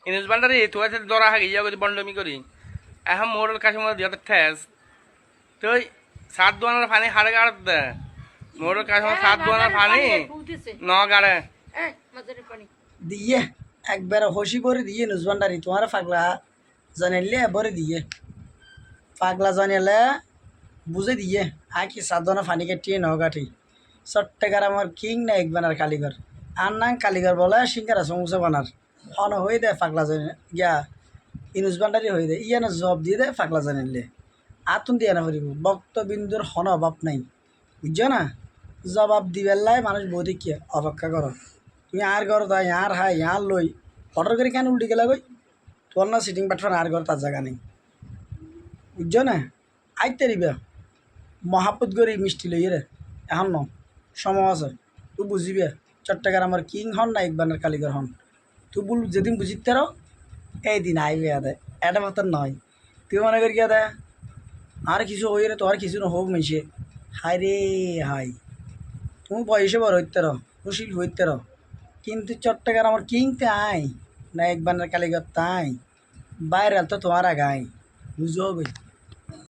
Yunus boundary তুই আছে দরা হাগি ইয়া করি বন্ডমি করি এখন মোর কাছে মোর দিয়াতে ঠেস তুই সাত দোয়ানোর পানি হাড়ে গাড় দে মোর কাছে সাত দোয়ানোর পানি ন গাড়ে দিয়ে একবার হসি করে দিয়ে ইনুস বান্ডারি তোমার পাগলা জানাইলে বরে দিয়ে পাগলা জানাইলে বুঝে দিয়ে আঁকি সাধনা ফানি কাটিয়ে নগাঠি চট্টগ্রাম আমার কিং না এক বানার কালীঘর আর নাম কালীঘর বলে সিঙ্গারা সমুচা বানার হন হয়ে দেয় পাগলা জানে গিয়া ইনুস বান্ডারি হয়ে দেয় ইয়া না জব দিয়ে দেয় পাগলা জানিলে আতুন দিয়ে না ফুরিব বক্তবিন্দুর হন অভাব নাই বুঝছো না জবাব দিবেলাই মানুষ বৌদি কি অপেক্ষা করো তুমি আর ঘর দাও আর হাই আর লই অর্ডার করে কেন উল্টি গেলা গই তোর না সিটিং পাঠফান আর ঘর তার জায়গা নেই বুঝছো না আইতে দিবে মহাপুত গরি মিষ্টি লই রে এখন ন সময় আছে তুই বুঝিবে চট্টগ্রামের কিং হন না একবানের কালীগর হন তুই বল যেদিন বুঝিতে রো এই দিন আইবে দে এটা মতন নয় তুই মনে করি গিয়া দে আর কিছু হই রে তো আর কিছু হোক মিশে হাই রে হাই তুমি বয়সে বড় হইতে রো খুশিল হইতে রো কিন্তু চট্টগ্রামের কিং তাই না একবানের কালীগর তাই বাইরে তো তোমার আগাই বুঝো গই